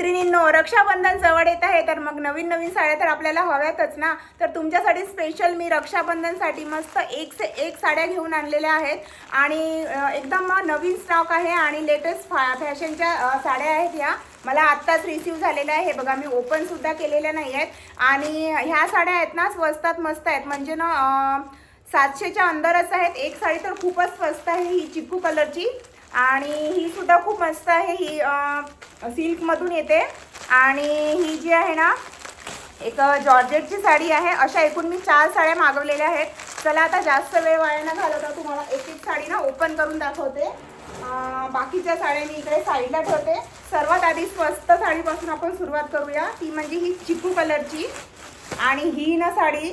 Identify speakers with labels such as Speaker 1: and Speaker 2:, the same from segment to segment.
Speaker 1: मैत्रिणींनो, रक्षाबंधन जवळ येत आहे, तर मग नवीन नवीन साड्या तर आपल्याला हव्यातच ना. तर तुमच्यासाठी स्पेशल मी रक्षाबंधनसाठी मस्त एक से एक साड्या घेऊन आणलेल्या आहेत आणि एकदम नवीन स्टॉक आहे आणि लेटेस्ट फॅशनच्या साड्या आहेत. ह्या मला आत्ताच रिसीव झालेल्या आहे. हे बघा, मी ओपन सुद्धा केलेल्या नाही आहेत आणि ह्या साड्या आहेत ना स्वस्तात मस्त आहेत, म्हणजे ना 700च्या अंदरच आहेत. एक साडी तर खूपच स्वस्त आहे, ही चिकू कलरची, आणि ही सुद्धा खूप मस्त आहे. ही सिल्कमधून येते आणि ही जी आहे ना एक जॉर्जेटची साडी आहे. अशा एकूण मी 4 साड्या मागवलेल्या आहेत. चला आता जास्त वेळ वाया न घालवता तुम्हाला एक एक साडी ना ओपन करून दाखवते. बाकीच्या साड्या मी इकडे साईडला ठेवते. सर्वात आधी स्वस्त साडीपासून आपण सुरुवात करूया. ती म्हणजे ही चिकू कलरची, आणि ही ना साडी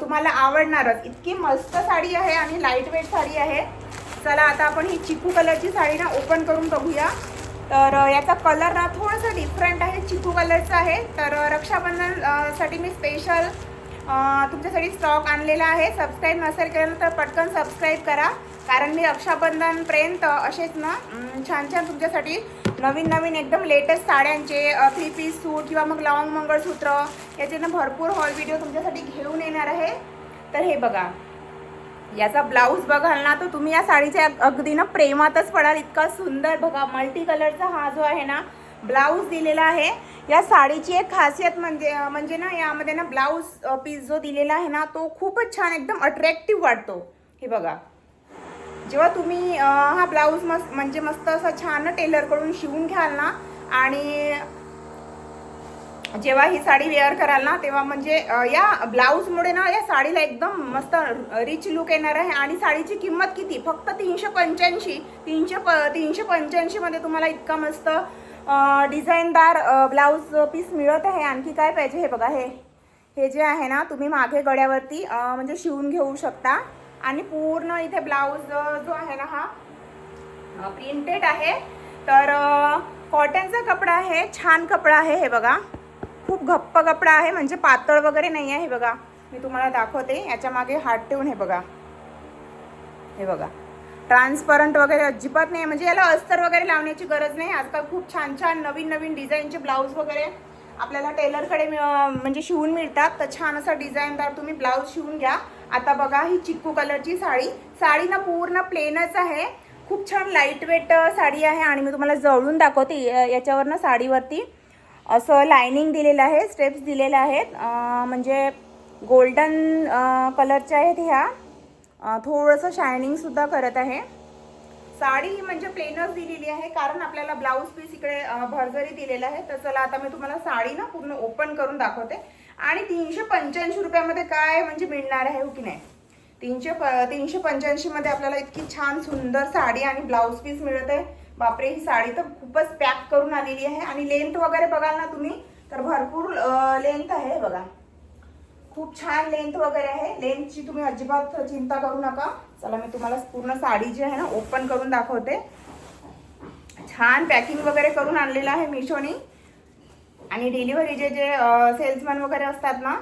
Speaker 1: तुम्हाला आवडणारच. इतकी मस्त साडी आहे आणि लाईट वेट साडी आहे. चला आता आपण ही चिकू कलरची साडी ना ओपन करून बघूया. तर याचा कलर ना थोडासा डिफरंट आहे, चिकू कलरचा आहे. तर रक्षाबंधन साठी मी स्पेशल तुमच्यासाठी स्टॉक आणलेला आहे. सबस्क्राईब नसेल केलं तर पटकन सबस्क्राईब करा, कारण मी रक्षाबंधनपर्यंत असेच ना छान छान तुमच्यासाठी नवीन नवीन एकदम लेटेस्ट साड्यांचे 3 पीस सूट किंवा मग लॉंग मंगळसूत्र याचे ना भरपूर हॉल व्हिडिओ तुमच्यासाठी घेऊन येणार आहे. तर हे बघा, याचा ब्लाऊज बघाल ना तर तुम्ही या साडीच्या अगदी ना प्रेमातच पडाल. इतका सुंदर बघा, मल्टी कलरचा हा जो आहे ना ब्लाऊज दिलेला आहे. या साडीची एक खासियत म्हणजे ना यामध्ये ना ब्लाऊज पीस जो दिलेला आहे ना तो खूपच छान एकदम अट्रॅक्टिव्ह वाटतो. हे बघा, जेव्हा तुम्ही हा ब्लाऊज मस्त असं छान टेलरकडून शिवून घ्याल ना आणि जेव्हा ही साडी वेअर कराल ना तेव्हा म्हणजे या ब्लाऊजमुळे ना या साडीला एकदम मस्त रिच लुक येणार आहे. आणि साडीची किंमत किती, फक्त 385 मध्ये तुम्हाला इतका मस्त डिझाईनदार ब्लाऊज पीस मिळत आहे. आणखी काय पाहिजे. हे बघा, हे जे आहे ना तुम्ही मागे गळ्यावरती म्हणजे शिवून घेऊ शकता. आणि पूर्ण इथे ब्लाऊज जो आहे ना हा प्रिंटेड आहे. तर कॉटनचा कपडा आहे, छान कपडा आहे. हे बघा, खूप घप्प कपडा आहे, म्हणजे पातळ वगैरे नाही आहे. हे बघा, मी तुम्हाला दाखवते. याच्या मागे हात ठेवून हे बघा, ट्रान्सपरंट वगैरे अजिबात नाही, म्हणजे याला अस्तर वगैरे लावण्याची गरज नाही. आजकाल खूप छान छान नवीन नवीन डिझाईनचे ब्लाऊज वगैरे आपल्याला टेलरकडे म्हणजे शिवून मिळतात. तर छान असा डिझाईनदार तुम्ही ब्लाऊज शिवून घ्या. आता बघा, ही चिक्कू कलरची साडी ना पूर्ण प्लेनच आहे. खूप छान लाईट वेट साडी आहे आणि मी तुम्हाला जवळून दाखवते. याच्यावर ना साडीवरती असं लायनिंग दिलेलं आहे, स्टेप्स दिलेल्या आहेत, म्हणजे गोल्डन कलरच्या आहेत ह्या. थोडंसं शायनिंगसुद्धा करत आहे. साडी म्हणजे प्लेनच दिलेली आहे, कारण आपल्याला ब्लाऊज पीस इकडे भरजरी दिलेला आहे. तर चला आता मी तुम्हाला साडी ना पूर्ण ओपन करून दाखवते. आणि 385 रुपयामध्ये काय म्हणजे मिळणार आहे हो की नाही. 385 मध्ये आपल्याला इतकी छान सुंदर साडी आणि ब्लाऊज पीस मिळत आहे. बापरे, ही साडी तर खूपच पॅक करून आलेली आहे. आणि लेंथ वगैरे बघाल ना तुम्ही तर भरपूर लेंथ आहे. बघा, खूप छान लेंथ वगैरे आहे. लेंथची तुम्ही अजिबात चिंता करू नका. चला मी तुम्हाला पूर्ण साडी जी आहे ना ओपन करून दाखवते. छान पॅकिंग वगैरे करून आणलेलं आहे मिशोनी. आणि डिलिव्हरीचे जे सेल्समॅन वगैरे असतात ना,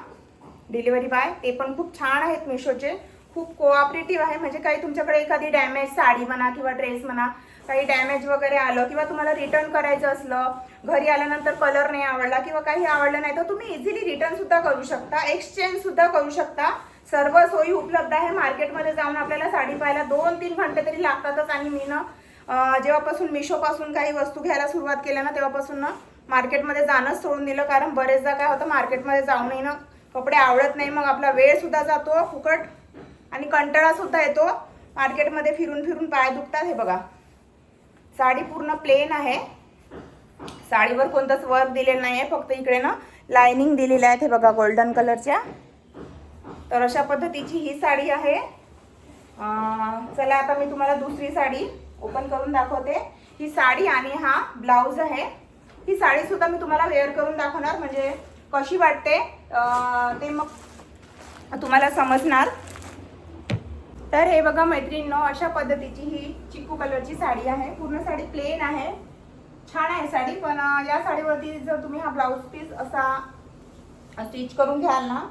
Speaker 1: डिलिव्हरी बाय, ते पण खूप छान आहेत मिशोचे. खूप कोऑपरेटिव्ह आहे. म्हणजे काही तुमच्याकडे एखादी डॅमेज साडी म्हणा किंवा ड्रेस म्हणा, काही डॅमेज वगैरे आलं किंवा तुम्हाला रिटर्न करायचं असलं, घरी आल्यानंतर कलर नाही आवडला किंवा काही आवडलं नाही, तर तुम्ही इझिली रिटर्न सुद्धा करू शकता, एक्सचेंज सुद्धा करू शकता. सर्व सोयी उपलब्ध आहे. मार्केटमध्ये जाऊन आपल्याला साडी पाहायला 2-3 घंटे तरी लागतातच. आणि मी ना जेव्हापासून मिशोपासून काही वस्तू घ्यायला सुरुवात केल्या ना तेव्हापासून ना मार्केटमध्ये जाणंच सोडून दिलं. कारण बरेचदा काय होतं, मार्केटमध्ये जाऊनही ना कपडे आवडत नाही, मग आपला वेळ सुद्धा जातो फुकट आणि कंटाळा सुद्धा येतो. मार्केटमध्ये फिरून फिरून पाय दुखतात. हे बघा, साडी पूर्ण प्लेन आहे. साडीवर कोणतंच वर्क दिलेलं नाही आहे, फक्त इकडे ना लायनिंग दिलेल्या आहेत. हे बघा, गोल्डन कलरच्या. तर अशा पद्धतीची ही साडी आहे. चला आता मी तुम्हाला दुसरी साडी ओपन करून दाखवते. ही साडी आणि हा ब्लाऊज आहे. ही साडी सुद्धा मी तुम्हाला वेअर करून दाखवणार, म्हणजे कशी वाटते ते मग तुम्हाला समजणार. तर हे बघा मैत्रिणींनो, अशा पद्धतीची ही चिकू कलरची साडी आहे. पूर्ण साडी प्लेन आहे, छान आहे साडी. पण या साडीवरती जर तुम्ही हा ब्लाऊज पीस असा स्टिच करून घ्याल ना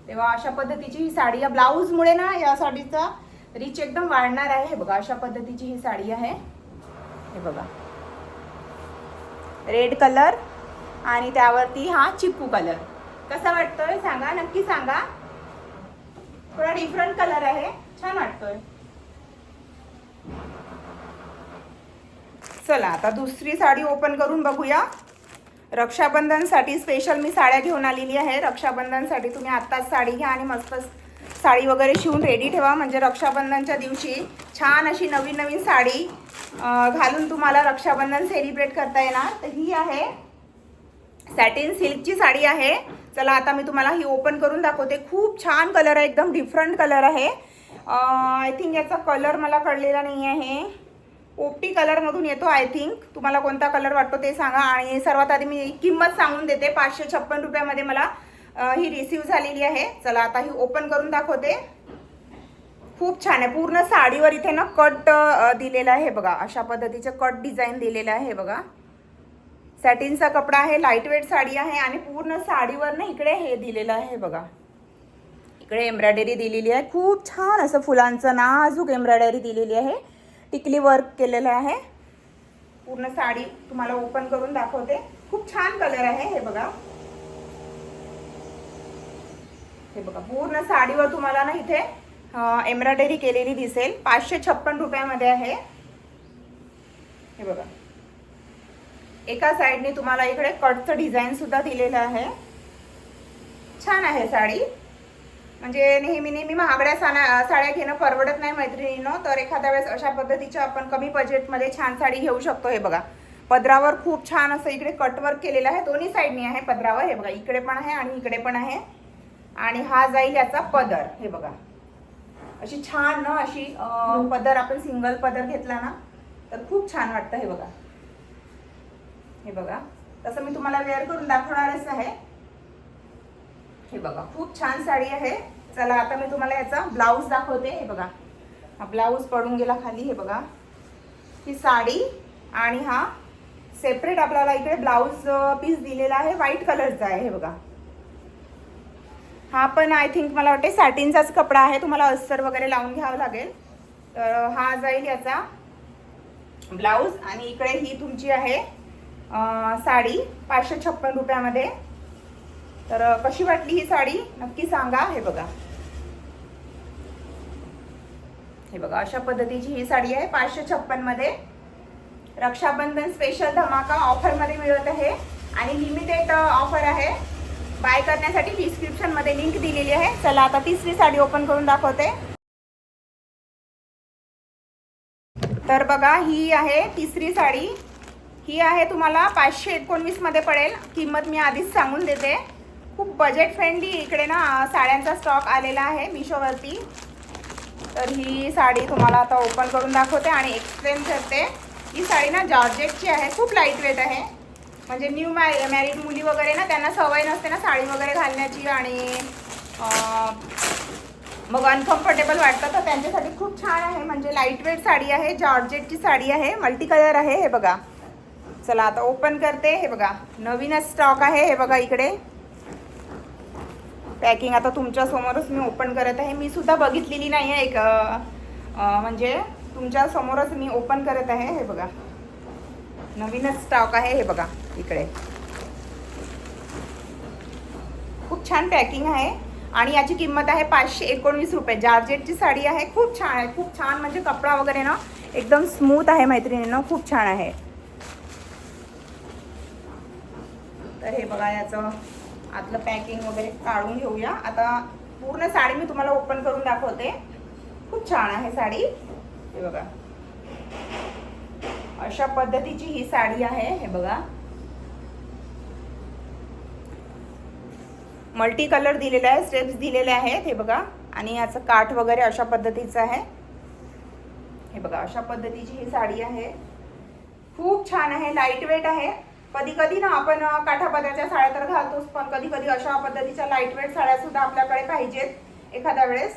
Speaker 1: तेव्हा अशा पद्धतीची ही साडी, या ब्लाऊजमुळे ना या साडीचा रिच एकदम वाढणार आहे. हे बघा, अशा पद्धतीची ही साडी आहे. हे बघा, रेड कलर आणि त्यावरती हा चिक्कू कलर. कसा वाटतोय सांगा, नक्की सांगा. थोडा डिफरंट कलर आहे, छान वाटतोय. चला आता दुसरी साडी ओपन करून बघूया. रक्षाबंधनसाठी स्पेशल मी साड्या घेऊन आलेली आहे. रक्षाबंधनसाठी तुम्ही आत्ताच साडी घ्या आणि मस्त साडी वगैरे शिवून रेडी ठेवा, म्हणजे रक्षाबंधनच्या दिवशी छान अशी नवीन नवीन साडी घालून तुम्हाला रक्षाबंधन सेलिब्रेट करता येणार. तर ही आहे सॅटिन सिल्कची साडी आहे. चला आता मी तुम्हाला ही ओपन करून दाखवते. खूप छान कलर आहे, एकदम डिफरंट कलर आहे. आय थिंक याचा कलर मला कळलेला नाही आहे. पोपटी कलरमधून येतो आय थिंक. तुम्हाला कोणता कलर वाटतो ते सांगा. आणि सर्वात आधी मी किंमत सांगून देते. 556 रुपयामध्ये मला ही रिसीव्ह झालेली आहे. चला आता ही ओपन करून दाखवते. खूप छान आहे. पूर्ण साडीवर इथे ना कट दिलेला आहे बघा. अशा पद्धतीचे कट डिझाईन दिलेलं आहे बघा. सॅटिनचा कपडा आहे, लाईट वेट साडी आहे आणि पूर्ण साडीवर ना इकडे हे दिलेलं आहे बघा. इकडे एम्ब्रॉयडरी दिलेली आहे. खूप छान असं फुलांचं नाजूक एम्ब्रॉयडरी दिलेली आहे. टिकली वर्क केलेलं आहे. पूर्ण साडी तुम्हाला ओपन करून दाखवते. खूप छान कलर आहे. हे बघा, हे बघा पूर्ण साडीवर तुम्हाला ना इथे एम्ब्रॉयडरी केलेली दिसेल. 556 रुपयामध्ये आहे. हे बघा, एका साईडने तुम्हाला इकडे कटचं डिझाईन सुद्धा दिलेलं आहे. छान आहे साडी. म्हणजे नेहमी महागड्या साड्या घेणं परवडत नाही मैत्रिणींनो. तर एखाद्या वेळेस अशा पद्धतीच्या आपण कमी बजेटमध्ये छान साडी घेऊ शकतो. हे बघा, पदरावर खूप छान असं इकडे कटवर्क केलेलं आहे. दोन्ही साईडनी आहे पदरावर. हे बघा, इकडे पण आहे आणि इकडे पण आहे. आणि हा जाईल याचा पदर. हे बघा, अशी छान ना अशी पदर आपण सिंगल पदर घेतला ना तर खूप छान वाटतं. हे बघा, हे बघा, तसं मी तुम्हाला वेअर करून दाखवणारच आहे. हे बघा, खूप छान साडी आहे. चला आता मी तुम्हाला याचा ब्लाऊज दाखवते. हे बघा, हा ब्लाऊज पडून गेला खाली. हे बघा, ही साडी आणि हा सेपरेट आपल्याला इकडे ब्लाऊज पीस दिलेला आहे. व्हाईट कलरचा आहे. हे बघा, हा पण आय थिंक मला वाटते सॅटिनचाच कपडा आहे. तुम्हाला अस्तर वगैरे लावून घ्यावं लागेल. तर हा जाईल याचा ब्लाऊज. आणि इकडे ही तुमची आहे साडी 556 रुपयामध्ये. तर कशी वाटली ही साडी नक्की सांगा. हे बघा, हे बघा, अशा पद्धतीची ही साडी आहे 556 मध्ये. रक्षाबंधन स्पेशल धमाका ऑफरमध्ये मिळत आहे आणि लिमिटेड ऑफर आहे. बाय करण्यासाठी डिस्क्रिप्शन मध्ये लिंक दिलेली आहे. चला आता तिसरी साडी ओपन करून दाखवते. तर बघा, ही आहे तिसरी साडी. ही आहे तुम्हाला 519 मध्ये पडेल. किंमत मी आधीच सांगून देते. खूप बजेट फ्रेंडली इकडे ना साड्यांचा स्टॉक आलेला आहे मिशोवरती. तर ही साडी तुम्हाला आता ओपन करून दाखवते आणि एक्सप्लेन करते. ही साडी ना जॉर्जेटची आहे. खूप लाईट वेट आहे. म्हणजे न्यू मॅरिड मुली वगैरे ना त्यांना सवय नसते ना साडी वगैरे घालण्याची आणि मग अनकम्फर्टेबल वाटतं. तर त्यांच्यासाठी खूप छान आहे. म्हणजे लाईट वेट साडी आहे, जॉर्जेटची साडी आहे, मल्टी कलर आहे. हे बघा, चला आता ओपन करते. हे बघा, नवीनच स्टॉक आहे. हे बघा, इकडे पॅकिंग आता तुमच्या समोरच मी ओपन करत आहे. मी सुद्धा बघितलेली नाही आहे. एक म्हणजे तुमच्या समोरच मी ओपन करत आहे. हे बघा, नवीनच स्टॉक आहे. हे बघा, इकडे खूप छान पॅकिंग आहे आणि याची किंमत आहे 519 रुपये. जॉर्जेटची साडी आहे. खूप छान आहे. खूप छान म्हणजे कपडा वगैरे ना एकदम स्मूथ आहे मैत्रिणींनो. खूप छान आहे. तर हे बघा, याचं आतलं पॅकिंग वगैरे काढून घेऊया. आता पूर्ण साडी मी तुम्हाला ओपन करून दाखवते. खूप छान आहे साडी. हे बघा, अशा पद्धतीची ही साडी आहे. हे बघा, मल्टी कलर दिलेला आहे, स्टेप्स दिलेले आहेत. हे बघा, आणि याचं काठ वगैरे अशा पद्धतीचं आहे. हे बघा, अशा पद्धतीची ही साडी आहे. खूप छान आहे, लाईट वेट आहे. कधी कधी ना आपण काठापदराच्या साड्या तर घालतोच, पण कधी कधी अशा पद्धतीच्या लाईट वेट साड्या सुद्धा आपल्याकडे पाहिजेत एखाद्या वेळेस.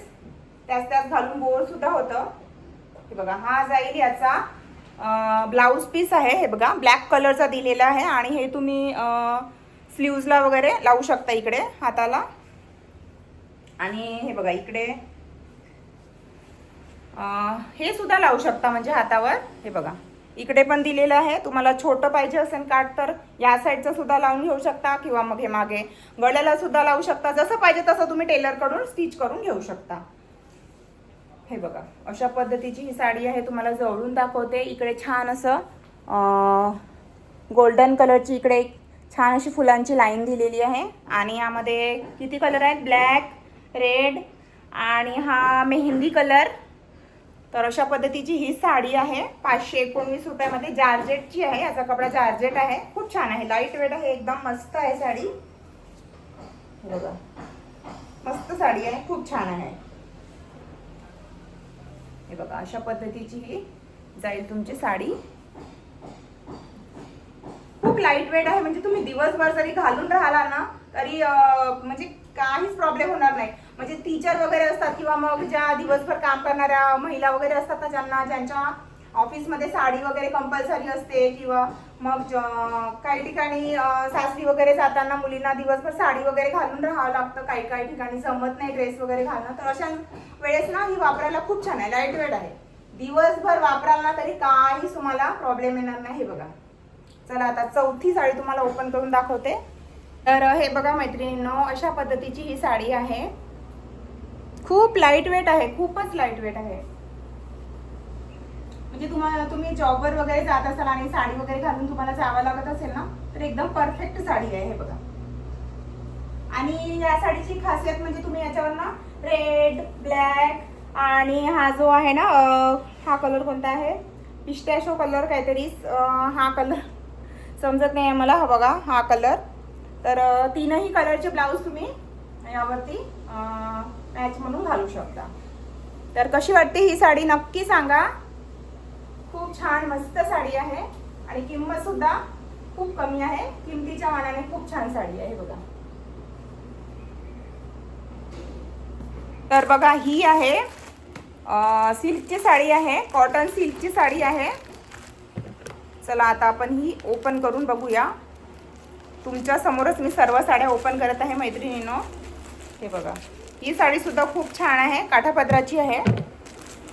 Speaker 1: त्याच घालून बोर सुद्धा होतं. हे बघा, हा जाईल याचा ब्लाऊज पीस आहे. हे बघा, ब्लॅक कलरचा दिलेला आहे आणि हे तुम्ही स्लीव्जला वगैरे लावू शकता इकडे हाताला. आणि हे बघा, इकडे हे सुद्धा लावू शकता म्हणजे हातावर. हे बघा, इकडे पण दिलेलं आहे. तुम्हाला छोटं पाहिजे असेल काठ तर या साईडचं सुद्धा लावून घेऊ शकता किंवा मग हे मागे गळ्याला सुद्धा लावू शकता. जसं पाहिजे तसं तुम्ही टेलरकडून स्टिच करून घेऊ शकता. हे बघा अशा पद्धतीची ही साडी आहे. तुम्हाला जवळून दाखवते. इकडे छान असं गोल्डन कलरची इकडे एक छान अशी फुलांची लाईन दिलेली आहे आणि यामध्ये किती कलर आहेत? ब्लॅक, रेड आणि हा मेहंदी कलर. तर अशा पद्धतीची ही साडी आहे. 519 रुपयामध्ये जॉर्जेटची आहे. याचा कपडा जॉर्जेट आहे. खूप छान आहे. लाईट वेट आहे. एकदम मस्त आहे साडी. बघा मस्त साडी आहे. खूप छान आहे. हे बघा अशा पद्धतीची ही जाईल तुमची साडी. खूप लाईट वेट आहे. म्हणजे तुम्ही दिवसभर जरी घालून राहिला ना तरी म्हणजे काहीच प्रॉब्लेम होणार नाही. म्हणजे टीचर वगैरे असतात किंवा मग ज्या दिवसभर काम करणाऱ्या महिला वगैरे असतात ना, ज्यांच्या ऑफिसमध्ये साडी वगैरे कंपल्सरी असते किंवा मग काही ठिकाणी सासरी वगैरे जाताना मुलींना दिवसभर साडी वगैरे घालून राहावं लागतं. काही ठिकाणी जमत नाही ड्रेस वगैरे घालणं. तर अशा वेळेस ना ही वापरायला खूप छान आहे. लाईट वेट आहे. दिवसभर वापराल ना तरी काहीच तुम्हाला प्रॉब्लेम येणार नाही. हे बघा. चला आता चौथी साडी तुम्हाला ओपन करून दाखवते. तर हे बघा मैत्रिणींनो अशा पद्धतीची ही साडी आहे. खूप लाईट वेट आहे. खूपच लाईट वेट आहे. म्हणजे तुम्ही जॉबवर वगैरे जात असाल आणि साडी वगैरे घालून तुम्हाला जावं लागत असेल ना तर एकदम परफेक्ट साडी आहे. हे बघा. आणि या साडीची खासियत म्हणजे तुम्ही याच्यावर ना रेड, ब्लॅक आणि हा जो आहे ना हा कलर कोणता आहे? पिस्टॅशो कलर काहीतरी. हा कलर समजत नाही मला. हा बघा हा कलर. तर तीनही कलरचे ब्लाऊज तुम्ही यावरती मॅच म्हणून घालू शकता. तर कशी वाटते ही साडी नक्की सांगा. खूप छान मस्त साडी आहे आणि किंमत सुद्धा खूप कमी आहे. किमतीच्या मानाने खूप छान साडी आहे. बघा. तर बघा ही आहे सिल्कची साडी आहे. कॉटन सिल्कची साडी आहे. चला आता आपण ही ओपन करून बघूया. तुमच्या समोरच मी सर्व साड्या ओपन करत आहे मैत्रिणींनो. हे बघा. ही साडी सुद्धा खूप छान आहे. काठापदराची आहे.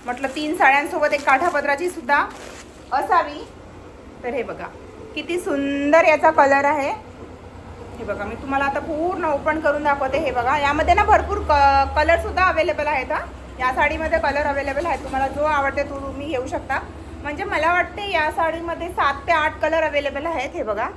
Speaker 1: म्हटलं 3 साड्यांसोबत एक काठापदराची सुद्धा असावी. तर हे बघा किती सुंदर याचा कलर आहे. हे बघा मी तुम्हाला आता पूर्ण ओपन करून दाखवते. हे बघा यामध्ये ना भरपूर कलर सुद्धा अवेलेबल आहेत. या साडीमध्ये कलर अवेलेबल आहेत. तुम्हाला जो आवडते तो तुम्ही घेऊ शकता. म्हणजे मला वाटते या साडीमध्ये 7 ते 8 कलर अवेलेबल आहेत. हे बघा.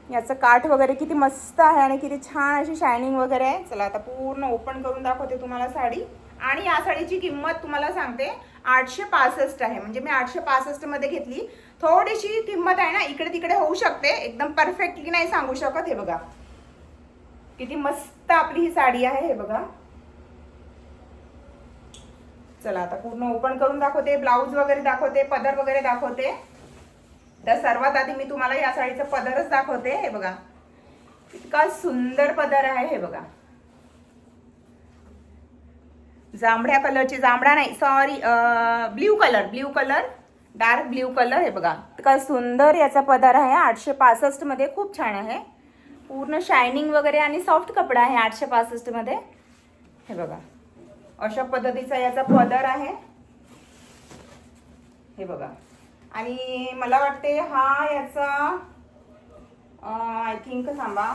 Speaker 1: याचं काठ वगैरे किती मस्त आहे आणि किती छान अशी शायनिंग वगैरे आहे. चला आता पूर्ण ओपन करून दाखवते तुम्हाला साडी. आणि या साडीची किंमत तुम्हाला सांगते 865 आहे. म्हणजे मी 865 मध्ये घेतली. थोडीशी किंमत आहे ना इकडे तिकडे होऊ शकते. एकदम परफेक्टली नाही सांगू शकत. हे बघा किती मस्त आपली ही साडी आहे. हे बघा. चला आता पूर्ण ओपन करून दाखवते. ब्लाऊज वगैरे दाखवते. पदर वगैरे दाखवते. तर सर्वात आधी मी तुम्हाला या साडीचा पदरच दाखवते. हे बघा इतका सुंदर पदर आहे. हे बघा. जांभळ्या कलरची, जांभळा नाही sorry blue colour dark blue colour. हे बघा इतका सुंदर याचा पदर आहे. 865 मध्ये खूप छान आहे. पूर्ण शायनिंग वगैरे आणि सॉफ्ट कपडा आहे 865 मध्ये. हे बघा अशा पद्धतीचा याचा पदर आहे. हे बघा. आणि मला वाटते हा याचा आय थिंक थांबा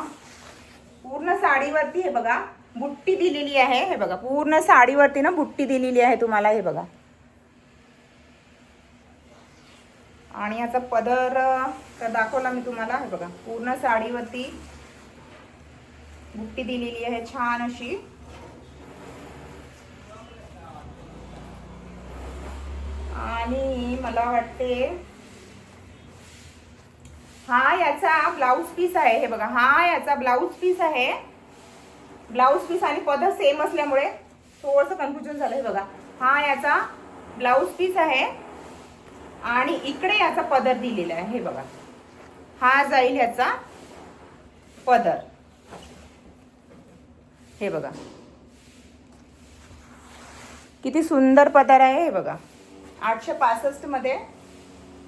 Speaker 1: पूर्ण साडीवरती हे बघा बुट्टी दिलेली आहे. हे बघा पूर्ण साडीवरती ना बुट्टी दिलेली आहे तुम्हाला. हे बघा. आणि याचा पदर तर दाखवला मी तुम्हाला. हे बघा पूर्ण साडीवरती बुट्टी दिलेली आहे छान अशी. आणि मला वाटते हा याचा ब्लाउज पीस आहे. हे बघा हा याचा ब्लाउज पीस आहे. ब्लाउज पीस आणि पदर सेम असल्यामुळे थोडंसं कन्फ्युजन झालं. हे बघा हा याचा ब्लाउज पीस आहे आणि इकडे याचा पदर दिलेला आहे. हे बघा हा जाईल याचा पदर. हे बघा किती सुंदर पदर आहे. हे बघा 865 मध्ये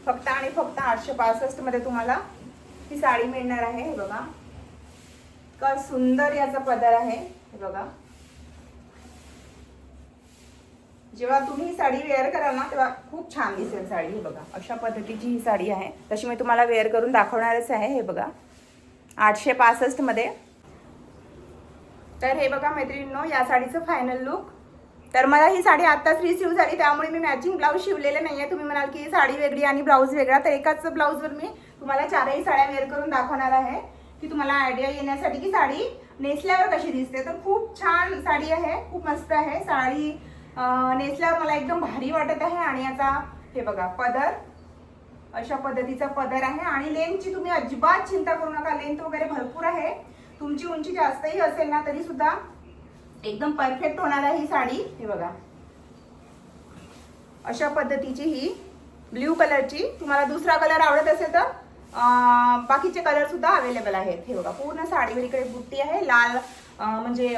Speaker 1: फक्त आणि फक्त 865 मध्ये तुम्हाला ही साडी मिळणार आहे. हे बघा का सुंदर याचा पदर आहे. हे बघा जेव्हा तुम्ही ही साडी वेअर कराल ना तेव्हा खूप छान दिसेल साडी. हे बघा अशा पद्धतीची ही साडी आहे. तशी मी तुम्हाला वेअर करून दाखवणारच आहे. हे बघा 865 मध्ये. तर हे बघा मैत्रिणींनो या साडीचं फायनल लुक. तर मला ही साडी आत्ताच रिसीव्ह झाली त्यामुळे मी मॅचिंग ब्लाऊज शिवलेले नाही आहे. तुम्ही म्हणाल की साडी वेगळी आणि ब्लाऊज वेगळा, तर एकाच ब्लाऊजवर मी तुम्हाला चारही साड्या वेअर करून दाखवणार आहे की तुम्हाला आयडिया येण्यासाठी की साडी नेसल्यावर कशी दिसते. तर खूप छान साडी आहे, खूप मस्त आहे साडी. नेसल्यावर मला एकदम भारी वाटत आहे. आणि याचा हे बघा पदर अशा पद्धतीचा पदर आहे. आणि लेंथची तुम्ही अजिबात चिंता करू नका, लेंथ वगैरे भरपूर आहे. तुमची उंची जास्तही असेल ना तरी सुद्धा एकदम परफेक्ट होणार आहे ही साडी. हे बघा अशा पद्धतीची ही ब्ल्यू कलरची. तुम्हाला दुसरा कलर आवडत असेल तर बाकीचे कलर सुद्धा अवेलेबल आहेत. हे बघा पूर्ण साडीवर इकडे बुट्टी आहे लाल, म्हणजे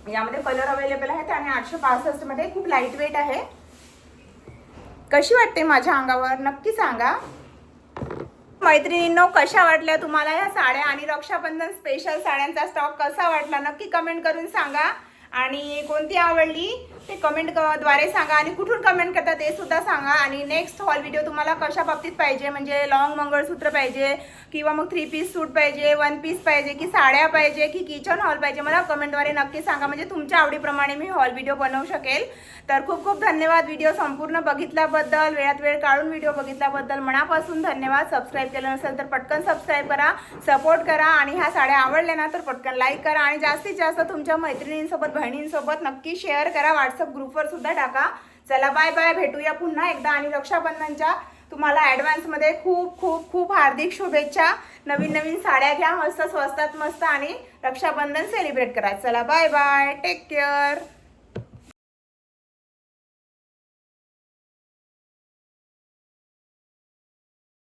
Speaker 1: यामध्ये कलर अवेलेबल आहेत. आणि 865 मध्ये खूप लाईट वेट आहे. कशी वाटते माझ्या अंगावर नक्की सांगा. मैत्रिणींनो कशा वाटल्या तुम्हाला ह्या साड्या आणि रक्षाबंधन स्पेशल साड्यांचा स्टॉक कसा वाटला नक्की कमेंट करून सांगा. आणि कोणती आवडली ते कमेंट द्वारे सांगा. आणि कुठून कमेंट करता ते सुद्धा सांगा. आणि नेक्स्ट हॉल व्हिडिओ तुम्हाला कशा बाबतीत पाहिजे, म्हणजे लॉंग मंगळसूत्र पाहिजे किंवा मग 3 पीस सूट पाहिजे, 1 पीस पाहिजे की साड्या पाहिजे की किचन हॉल पाहिजे, मला कमेंटद्वारे नक्की सांगा. म्हणजे तुमच्या आवडीप्रमाणे मी हॉल व्हिडिओ बनवू शकेल. तर खूप खूप धन्यवाद व्हिडिओ संपूर्ण बघितल्याबद्दल, वेळात वेळ काढून व्हिडिओ बघितल्याबद्दल मनापासून धन्यवाद. सबस्क्राईब केलं नसेल तर पटकन सबस्क्राईब करा, सपोर्ट करा. आणि ह्या साड्या आवडल्या ना तर पटकन लाईक करा. आणि जास्तीत जास्त तुमच्या मैत्रिणींसोबत बहिणींसोबत नक्की शेअर करा, व्हॉट्सअप ग्रुपवर सुद्धा टाका. चला बाय बाय, भेटूया पुन्हा एकदा. आणि रक्षाबंधनच्या तुम्हाला ॲडव्हान्समध्ये खूप खूप खूप हार्दिक शुभेच्छा. नवीन नवीन साड्या घ्या, मस्त स्वस्तात मस्त आणि रक्षाबंधन सेलिब्रेट करा. चला बाय बाय, टेक केअर.